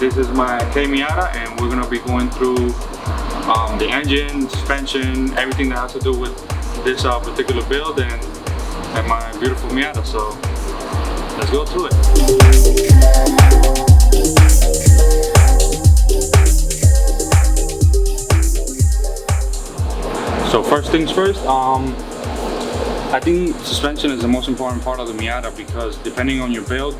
This is my K-Miata, and we're gonna be going through the engine, suspension, everything that has to do with this particular build and my beautiful Miata. So let's go to it. So first things first, I think suspension is the most important part of the Miata, because depending on your build,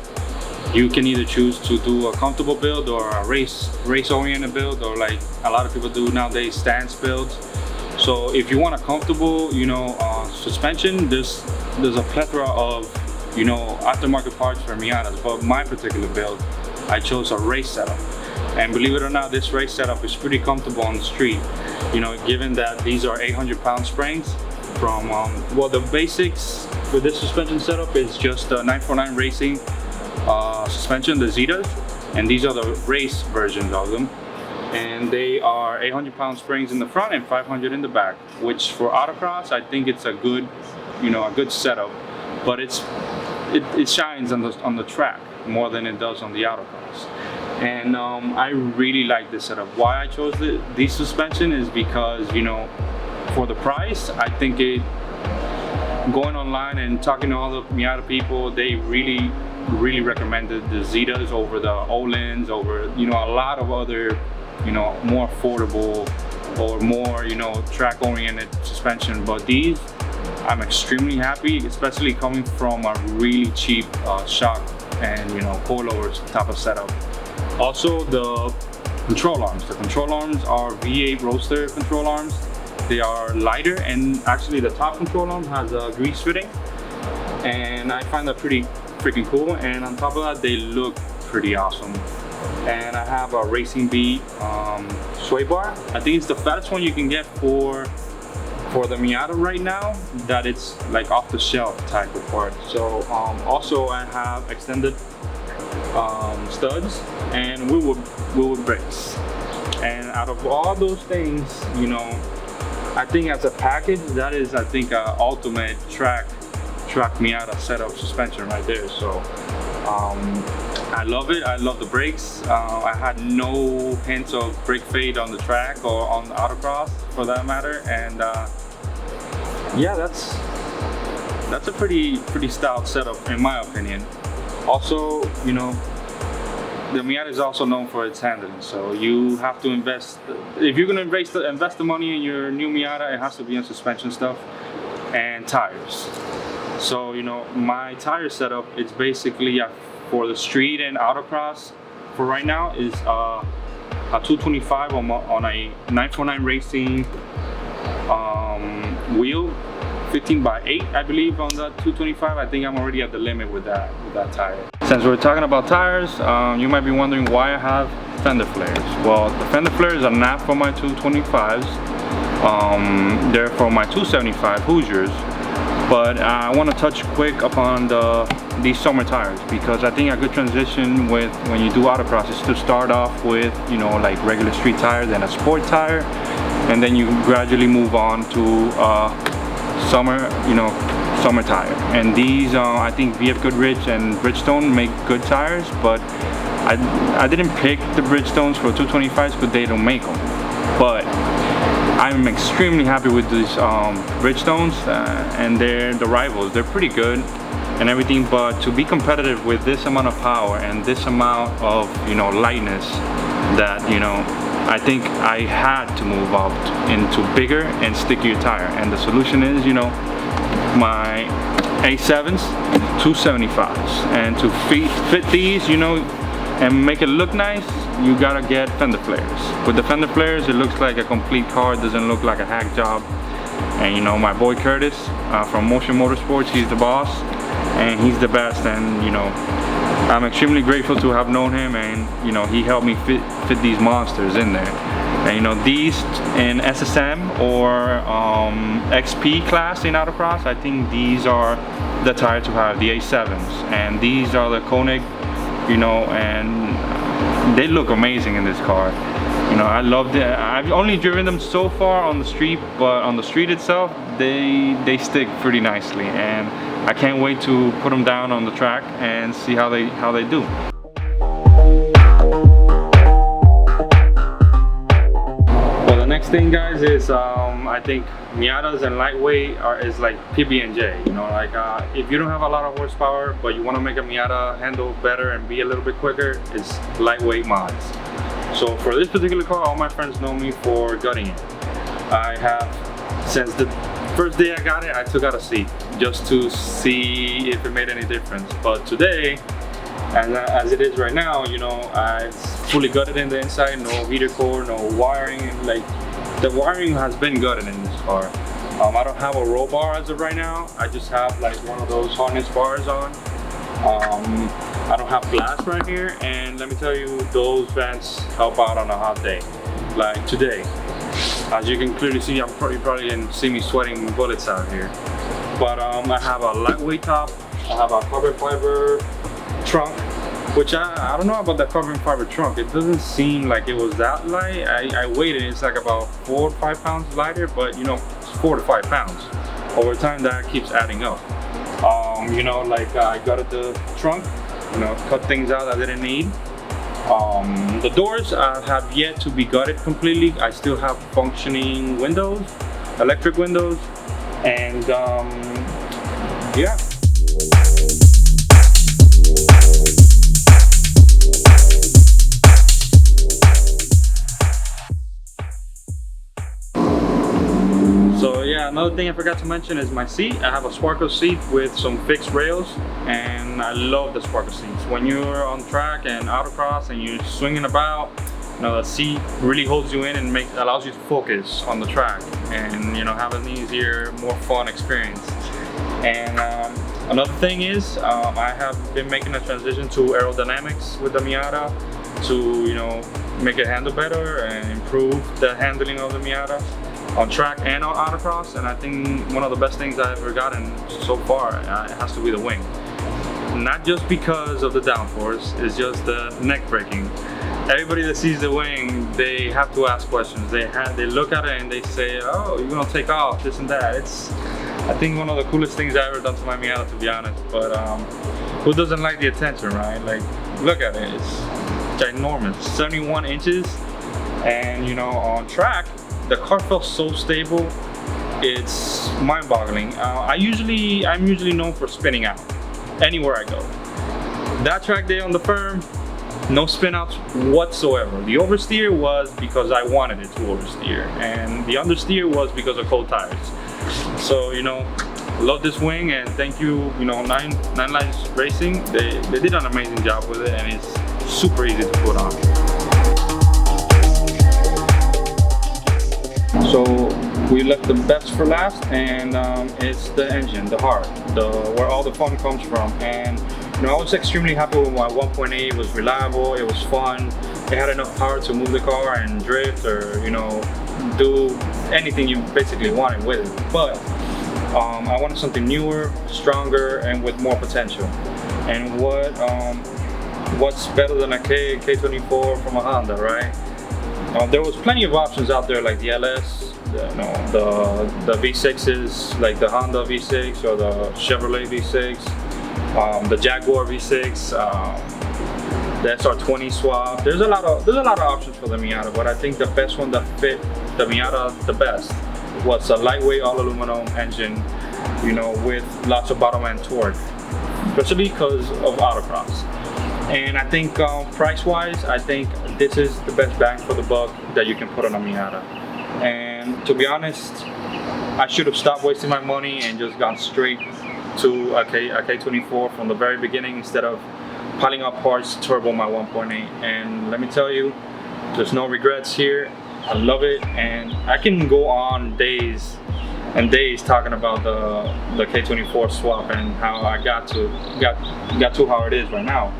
you can either choose to do a comfortable build or a race-oriented build, or like a lot of people do nowadays, stance builds. So if you want a comfortable, suspension, there's a plethora of, aftermarket parts for Miatas. But my particular build, I chose a race setup. And believe it or not, this race setup is pretty comfortable on the street. Given that these are 800-pound springs from, well, the basics for this suspension setup is just a 949 Racing suspension, the Zetas, and these are the race versions of them. And they are 800-pound springs in the front and 500 in the back, which for autocross, I think it's a good, a good setup. But it shines on the track more than it does on the autocross. And I really like this setup. Why I chose this suspension is because, for the price, I think going online and talking to all the Miata people, they really recommended the Zetas over the Olins, over, a lot of other, more affordable or more, track-oriented suspension. But these, I'm extremely happy, especially coming from a really cheap shock and, coilovers type of setup. Also, the control arms. The control arms are V8 Roadster control arms. They are lighter, and actually the top control arm has a grease fitting, and I find that pretty freaking cool. And on top of that, they look pretty awesome. And I have a Racing Beat sway bar. I think it's the fattest one you can get for the Miata right now, that it's like off the shelf type of part. So also I have extended studs and wheel brakes. And out of all those things, I think as a package, that is, I think, a ultimate track Miata setup suspension right there. So I love it. I love the brakes. I had no hints of brake fade on the track or on the autocross for that matter. And yeah, that's a pretty stout setup in my opinion. Also, the Miata is also known for its handling, so you have to invest. If you're gonna invest the money in your new Miata, it has to be in suspension stuff and tires. So my tire setup is basically for the street and autocross for right now is a 225 on a 949 Racing wheel, 15x8 I believe on the 225. I think I'm already at the limit with that tire. Since we're talking about tires, you might be wondering why I have fender flares. Well, the fender flares are not for my 225s. They're for my 275 Hoosiers. But I want to touch quick upon these summer tires, because I think a good transition when you do autocross is to start off with, like regular street tire, then a sport tire, and then you gradually move on to summer tire. And these, I think VF Goodrich and Bridgestone make good tires, but I didn't pick the Bridgestones for 225s because they don't make them. But I'm extremely happy with these Bridgestones, and they're the rivals. They're pretty good and everything, but to be competitive with this amount of power and this amount of lightness, that I think I had to move up into bigger and stickier tire. And the solution is my A7s, 275s, and to fit these and make it look nice, you gotta get fender flares. With the fender flares, it looks like a complete car. It doesn't look like a hack job. And my boy Curtis from Motion Motorsports, he's the boss and he's the best. And I'm extremely grateful to have known him, and he helped me fit these monsters in there. And these in SSM or XP class in autocross, I think these are the tire to have, the A7s. And these are the Koenig, and they look amazing in this car. I love it. I've only driven them so far on the street, but on the street itself, they stick pretty nicely, and I can't wait to put them down on the track and see how they do. thing, guys, is I think Miatas and lightweight is like PB&J. You know, like if you don't have a lot of horsepower but you want to make a Miata handle better and be a little bit quicker, it's lightweight mods. So for this particular car, all my friends know me for gutting it. I have, since the first day I got it, I took out a seat just to see if it made any difference. But today, and as it is right now, you know, I fully gutted in the inside, no heater core, no wiring. Like, the wiring has been gutted in this car. I don't have a roll bar as of right now. I just have like one of those harness bars on. I don't have glass right here, and let me tell you, those vents help out on a hot day, like today. As you can clearly see, you probably can see me sweating bullets out here. But I have a lightweight top, I have a carbon fiber trunk, which I don't know about the carbon fiber trunk. It doesn't seem like it was that light. I weighed it, it's like about 4 or 5 pounds lighter, but you know, it's 4 to 5 pounds. Over time, that keeps adding up. You know, like I gutted the trunk, you know, cut things out I didn't need. The doors have yet to be gutted completely. I still have functioning windows, electric windows, and yeah. So yeah, another thing I forgot to mention is my seat. I have a Sparkle seat with some fixed rails, and I love the Sparkle seats. When you're on track and autocross and you're swinging about, you know, the seat really holds you in and allows you to focus on the track and, you know, have an easier, more fun experience. And another thing is I have been making a transition to aerodynamics with the Miata to, you know, make it handle better and improve the handling of the Miata on track and on autocross. And I think one of the best things I've ever gotten so far, it has to be the wing. Not just because of the downforce, it's just the neck braking. Everybody that sees the wing, they have to ask questions. They look at it and they say, oh, you're gonna take off, this and that. It's, I think, one of the coolest things I've ever done to my Miata, to be honest. But who doesn't like the attention, right? Like, look at it, it's ginormous, 71 inches. And you know, on track, the car felt so stable, it's mind-boggling. I'm usually known for spinning out anywhere I go. That track day on the firm, no spin outs whatsoever. The oversteer was because I wanted it to oversteer, and the understeer was because of cold tires. So, you know, love this wing, and thank you, you know, Nine Lines Racing. They did an amazing job with it, and it's super easy to put on. So we left the best for last, and it's the engine, the heart, where all the fun comes from. And you know, I was extremely happy with my 1.8. It was reliable, it was fun, it had enough power to move the car and drift, or you know, do anything you basically wanted with it. But I wanted something newer, stronger, and with more potential. And what's better than a K24 from a Honda, right? There was plenty of options out there, like the LS, the V6s, like the Honda V6 or the Chevrolet V6, the Jaguar V6, the SR20 swap. There's a lot of options for the Miata, but I think the best one that fit the Miata the best was a lightweight all aluminum engine, you know, with lots of bottom end torque, especially because of autocross. And I think price-wise, I think this is the best bang for the buck that you can put on a Miata. And to be honest, I should have stopped wasting my money and just gone straight to a K24 from the very beginning, instead of piling up parts to turbo my 1.8. And let me tell you, there's no regrets here. I love it, and I can go on days and days talking about the K24 swap and how I got to how it is right now.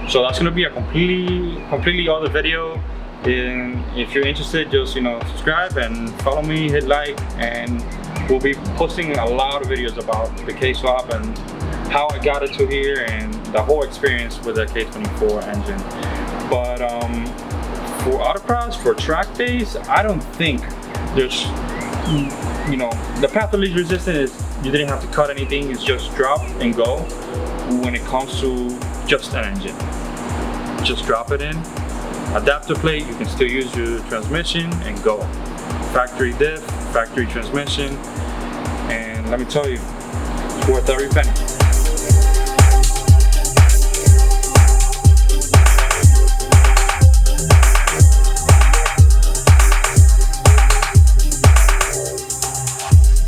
So that's gonna be a completely other video. And if you're interested, just, you know, subscribe and follow me, hit like, and we'll be posting a lot of videos about the K-Swap and how I got it to here and the whole experience with the K24 engine. But for autocross, for track days, I don't think there's, you know, the path of least resistance is you didn't have to cut anything, it's just drop and go. When it comes to just an engine, just drop it in, adapter plate, you can still use your transmission and go. factory diff, factory transmission, and let me tell you, it's worth every penny.